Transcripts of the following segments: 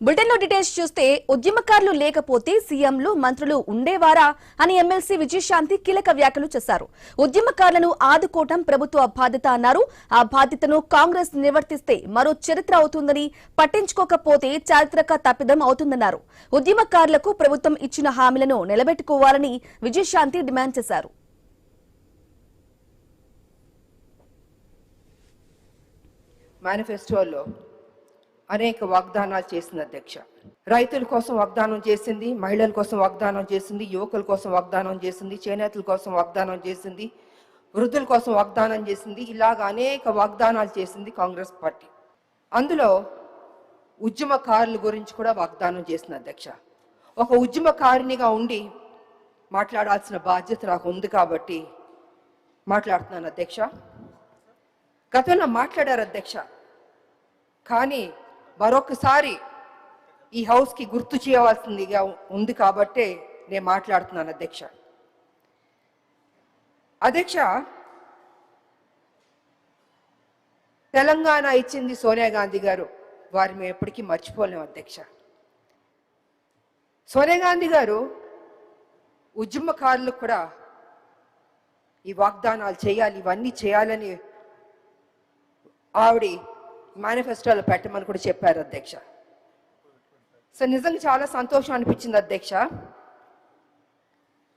బులెటిన్లో డీటెయిల్స్ చూస్తే ఉద్యమకారులు లేకపోతే సీఎంలు మంత్రులు ఉండేవారా అని ఎమ్మెల్సీ విజయశాంతి కీలక వ్యాఖ్యలు చేశారు. ఉద్యమకారులను ఆదుకోవటం ప్రభుత్వ బాధ్యత అన్నారు. ఆ బాధ్యతను కాంగ్రెస్ నిర్వర్తిస్తే మరో చరిత్ర అవుతుందని, పట్టించుకోకపోతే చారిత్రక తప్పిదం అవుతుందన్నారు. ఉద్యమకారులకు ప్రభుత్వం ఇచ్చిన హామీలను నిలబెట్టుకోవాలని విజయశాంతి డిమాండ్ చేశారు. మేనిఫెస్టోలో అనేక వాగ్దానాలు చేసింది అధ్యక్ష. రైతుల కోసం వాగ్దానం చేసింది, మహిళల కోసం వాగ్దానం చేసింది, యువకుల కోసం వాగ్దానం చేసింది, చేనేతల కోసం వాగ్దానం చేసింది, వృద్ధుల కోసం వాగ్దానం చేసింది. ఇలాగ అనేక వాగ్దానాలు చేసింది కాంగ్రెస్ పార్టీ. అందులో ఉద్యమకారుల గురించి కూడా వాగ్దానం చేసింది అధ్యక్ష. ఒక ఉద్యమకారినిగా ఉండి మాట్లాడాల్సిన బాధ్యత నాకు ఉంది కాబట్టి మాట్లాడుతున్నాను అధ్యక్ష. గతంలో మాట్లాడారు అధ్యక్ష, కానీ మరొకసారి ఈ హౌస్కి గుర్తు చేయవలసిందిగా ఉంది కాబట్టే నేను మాట్లాడుతున్నాను అధ్యక్ష. అధ్యక్ష, తెలంగాణ ఇచ్చింది సోనియా గాంధీ గారు, వారిని మేము ఎప్పటికీ మర్చిపోలేము అధ్యక్ష. సోనియా గాంధీ గారు ఉద్యమకారులకు కూడా ఈ వాగ్దానాలు చేయాలి, ఇవన్నీ చేయాలని ఆవిడ మేనిఫెస్టోలో పెట్టమని కూడా చెప్పారు అధ్యక్ష. సో నిజంగా చాలా సంతోషం అనిపించింది అధ్యక్ష.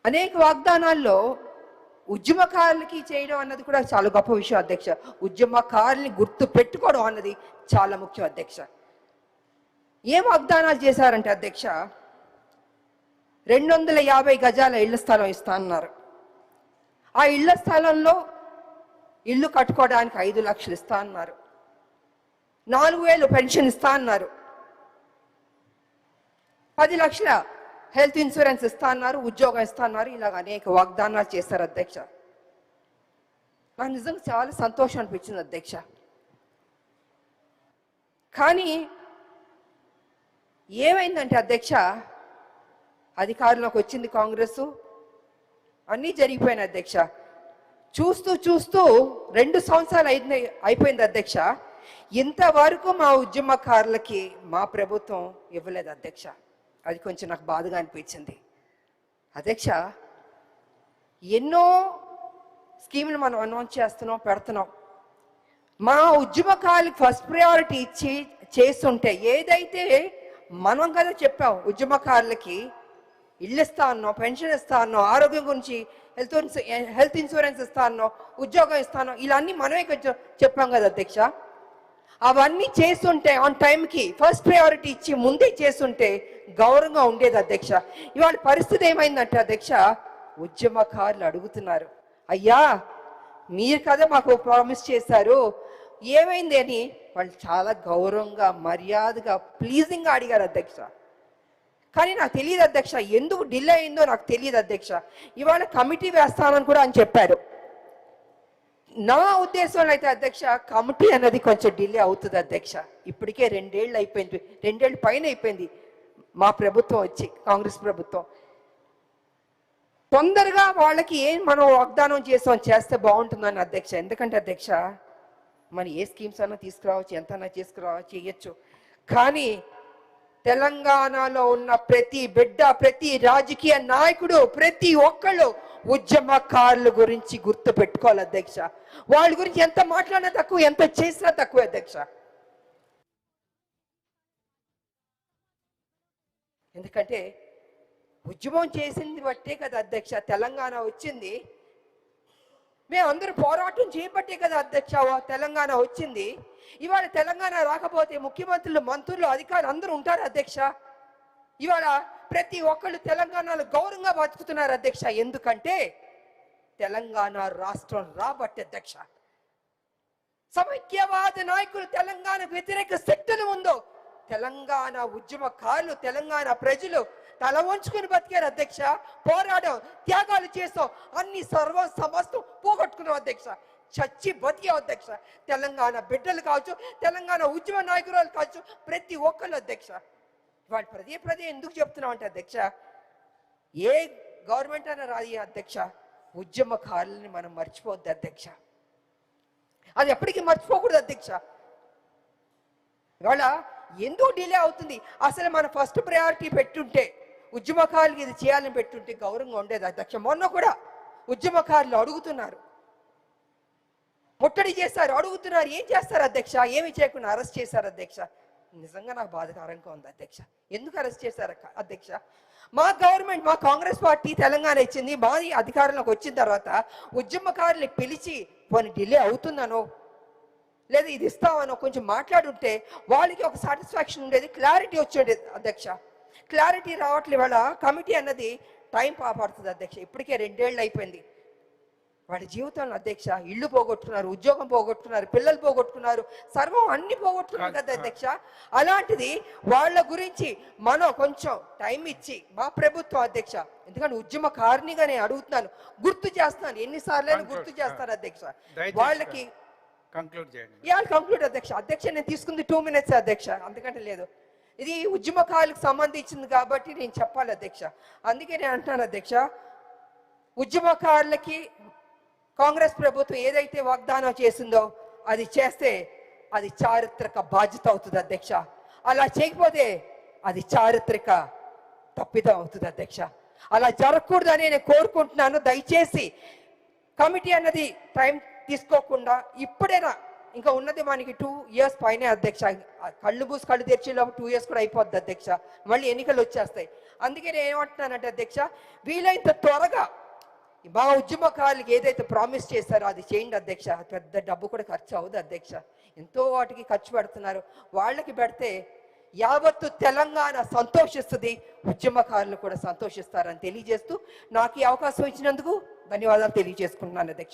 అనేక వాగ్దానాల్లో ఉద్యమకారులకి చేయడం అన్నది కూడా చాలా గొప్ప విషయం అధ్యక్ష. ఉద్యమకారుల్ని గుర్తు పెట్టుకోవడం అన్నది చాలా ముఖ్యం అధ్యక్ష. ఏం వాగ్దానాలు చేశారంటే అధ్యక్ష, 250 గజాల ఇళ్ల స్థలం ఇస్తా అన్నారు. ఆ ఇళ్ల స్థలంలో ఇల్లు కట్టుకోవడానికి 5 లక్షలు ఇస్తా అన్నారు. 4,000 పెన్షన్ ఇస్తా అన్నారు. 10 లక్షల హెల్త్ ఇన్సూరెన్స్ ఇస్తా అన్నారు, ఉద్యోగం ఇస్తా అన్నారు. ఇలాగ అనేక వాగ్దానాలు చేశారు అధ్యక్ష. నాకు నిజంగా చాలా సంతోషం అనిపించింది అధ్యక్ష. కానీ ఏమైందంటే అధ్యక్ష, అధికారంలోకి వచ్చింది కాంగ్రెస్, అన్నీ జరిగిపోయినాయి అధ్యక్ష. చూస్తూ చూస్తూ 2 సంవత్సరాలు అయిపోయింది అధ్యక్ష. ఇంతవరకు మా ఉద్యమకారులకి మా ప్రభుత్వం ఇవ్వలేదు అధ్యక్ష. అది కొంచెం నాకు బాధగా అనిపించింది అధ్యక్ష. ఎన్నో స్కీములు మనం అనౌన్స్ చేస్తున్నాం, పెడుతున్నాం. మా ఉద్యమకారులకు ఫస్ట్ ప్రయారిటీ ఇచ్చి చేస్తుంటే, ఏదైతే మనం కదా చెప్పాం ఉద్యమకారులకి ఇల్లు ఇస్తా అన్నాం, పెన్షన్ ఇస్తా అన్నాం, ఆరోగ్యం గురించి హెల్త్ ఇన్సూరెన్స్ ఇస్తా అన్నాం, ఉద్యోగం ఇస్తాను, ఇలా అన్నీ మనమే చెప్పాం కదా అధ్యక్ష. అవన్నీ చేస్తుంటే ఆన్ టైంకి ఫస్ట్ ప్రయారిటీ ఇచ్చి ముందే చేస్తుంటే గౌరవంగా ఉండేది అధ్యక్ష. ఇవాళ పరిస్థితి ఏమైందంటే అధ్యక్ష, ఉద్యమకారులు అడుగుతున్నారు, అయ్యా మీరు కదా మాకు ప్రామిస్ చేశారు, ఏమైంది అని వాళ్ళు చాలా గౌరవంగా, మర్యాదగా, ప్లీజింగ్గా అడిగారు అధ్యక్ష. కానీ నాకు తెలియదు అధ్యక్ష, ఎందుకు డిలే అయిందో నాకు తెలియదు అధ్యక్ష. ఇవాళ కమిటీ వేస్తానని కూడా అని చెప్పారు. నా ఉద్దేశంలో అయితే అధ్యక్ష, కమిటీ అన్నది కొంచెం డిలే అవుతుంది అధ్యక్ష. ఇప్పటికే 2 ఏళ్ళు అయిపోయింది, 2 ఏళ్ళ పైన అయిపోయింది మా ప్రభుత్వం వచ్చి, కాంగ్రెస్ ప్రభుత్వం. తొందరగా వాళ్ళకి ఏం మనం వాగ్దానం చేస్తే బాగుంటుందని అధ్యక్ష. ఎందుకంటే అధ్యక్ష, మనం ఏ స్కీమ్స్ అన్నా తీసుకురావచ్చు, ఎంతన్నా చేయొచ్చు. కానీ తెలంగాణలో ఉన్న ప్రతి బిడ్డ, ప్రతి రాజకీయ నాయకుడు, ప్రతి ఒక్కళ్ళు ఉద్యమకారుల గురించి గుర్తు పెట్టుకోవాలి అధ్యక్ష. వాళ్ళ గురించి ఎంత మాట్లాడినా తక్కువ, ఎంత చేసినా తక్కువ అధ్యక్ష. ఎందుకంటే ఉద్యమం చేసింది బట్టే కదా అధ్యక్ష తెలంగాణ వచ్చింది. మేమందరూ పోరాటం చేయబట్టే కదా అధ్యక్ష తెలంగాణ వచ్చింది. ఇవాళ తెలంగాణ రాకపోతే ముఖ్యమంత్రులు, మంత్రులు, అధికారులు అందరూ ఉంటారు అధ్యక్ష. ఇవాళ ప్రతి ఒక్కళ్ళు తెలంగాణలో గౌరవంగా బతుకుతున్నారు అధ్యక్ష. ఎందుకంటే తెలంగాణ రాష్ట్రం రాబట్టి అధ్యక్ష. సమైక్యవాద నాయకులు, తెలంగాణకు వ్యతిరేక శక్తులు ఉందో తెలంగాణ ఉద్యమకారులు, తెలంగాణ ప్రజలు తల వంచుకుని బతికారు అధ్యక్ష. పోరాటం, త్యాగాలు చేస్తాం, అన్ని సమస్తం పోగొట్టుకున్నాం అధ్యక్ష. చచ్చి బతికాం అధ్యక్ష. తెలంగాణ బిడ్డలు కావచ్చు, తెలంగాణ ఉద్యమ నాయకురాలు కావచ్చు, ప్రతి ఒక్కళ్ళు అధ్యక్ష. వాళ్ళు పదే ఎందుకు చెప్తున్నాం అంటే అధ్యక్ష, ఏ గవర్నమెంట్ అయినా రాదు అధ్యక్ష, ఉద్యమకారులని మనం మర్చిపోవద్దు అధ్యక్ష. అది ఎప్పటికీ మర్చిపోకూడదు అధ్యక్ష. ఇవాళ ఎందుకు డిలే అవుతుంది? అసలు మన ఫస్ట్ ప్రయారిటీ పెట్టుంటే, ఉద్యమకారులకి ఇది చేయాలని పెట్టుంటే గౌరవంగా ఉండేది అధ్యక్ష. మొన్న కూడా ఉద్యమకారులు అడుగుతున్నారు, ముట్టడి చేస్తారు, అడుగుతున్నారు. ఏం చేస్తారు అధ్యక్ష? ఏమి చేయకుండా అరెస్ట్ చేశారు అధ్యక్ష. నిజంగా నాకు బాధాకరంగా ఉంది అధ్యక్ష. ఎందుకు అరెస్ట్ చేశారు అధ్యక్ష? మా గవర్నమెంట్, మా కాంగ్రెస్ పార్టీ తెలంగాణ ఇచ్చింది, మాది అధికారంలోకి వచ్చిన తర్వాత ఉద్యమకారుల్ని పిలిచి కొన్ని డిలే అవుతుందనో లేదా ఇది ఇస్తామనో కొంచెం మాట్లాడుంటే వాళ్ళకి ఒక సాటిస్ఫాక్షన్ ఉండేది, క్లారిటీ వచ్చేది అధ్యక్ష. క్లారిటీ రావట్లే. వాళ్ళ కమిటీ అన్నది టైం పడుతుంది అధ్యక్ష. ఇప్పటికే 2 ఏళ్ళు అయిపోయింది. వాడి జీవితంలో అధ్యక్ష ఇల్లు పోగొట్టుకున్నారు, ఉద్యోగం పోగొట్టుకున్నారు, పిల్లలు పోగొట్టుకున్నారు, సర్వం అన్ని పోగొట్టుకున్నారు కదా అధ్యక్ష. అలాంటిది వాళ్ళ గురించి మనం కొంచెం టైం ఇచ్చి మా ప్రభుత్వం అధ్యక్ష, ఎందుకంటే ఉద్యమకారినిగా నేను అడుగుతున్నాను, గుర్తు చేస్తున్నాను, ఎన్నిసార్లు గుర్తు చేస్తాను అధ్యక్ష. వాళ్ళకి కంక్లూడ్ అధ్యక్ష. అధ్యక్ష నేను తీసుకుంది 2 minutes అధ్యక్ష, అందుకంటే లేదు. ఇది ఉద్యమకారులకు సంబంధించింది కాబట్టి నేను చెప్పాలి అధ్యక్ష. అందుకే నేను అంటున్నాను అధ్యక్ష, ఉద్యమకారులకి కాంగ్రెస్ ప్రభుత్వం ఏదైతే వాగ్దానం చేసిందో అది చేస్తే అది చారిత్రక బాధ్యత అవుతుంది అధ్యక్ష. అలా చేయకపోతే అది చారిత్రక తప్పిదం అవుతుంది అధ్యక్ష. అలా జరగకూడదని నేను కోరుకుంటున్నాను. దయచేసి కమిటీ అన్నది టైం తీసుకోకుండా ఇప్పుడైనా, ఇంకా ఉన్నది మనకి 2 years పైనే అధ్యక్ష. కళ్ళు మూసి కళ్ళు తెరిచేలోపు 2 years కూడా అయిపోద్ది అధ్యక్ష. మళ్ళీ ఎన్నికలు వచ్చేస్తాయి. అందుకే నేను ఏమంటున్నానంటే అధ్యక్ష, వీలైనంత త్వరగా మా ఉద్యమకారులకి ఏదైతే ప్రామిస్ చేశారో అది చేయండి అధ్యక్ష. పెద్ద డబ్బు కూడా ఖర్చు అవ్వదు అధ్యక్ష. ఎంతో వాటికి ఖర్చు పెడుతున్నారు. వాళ్ళకి పెడితే యావత్తు తెలంగాణ సంతోషిస్తుంది, ఉద్యమకారులు కూడా సంతోషిస్తారని తెలియజేస్తూ నాకు ఈ అవకాశం ఇచ్చినందుకు ధన్యవాదాలు తెలియజేసుకుంటున్నాను అధ్యక్ష.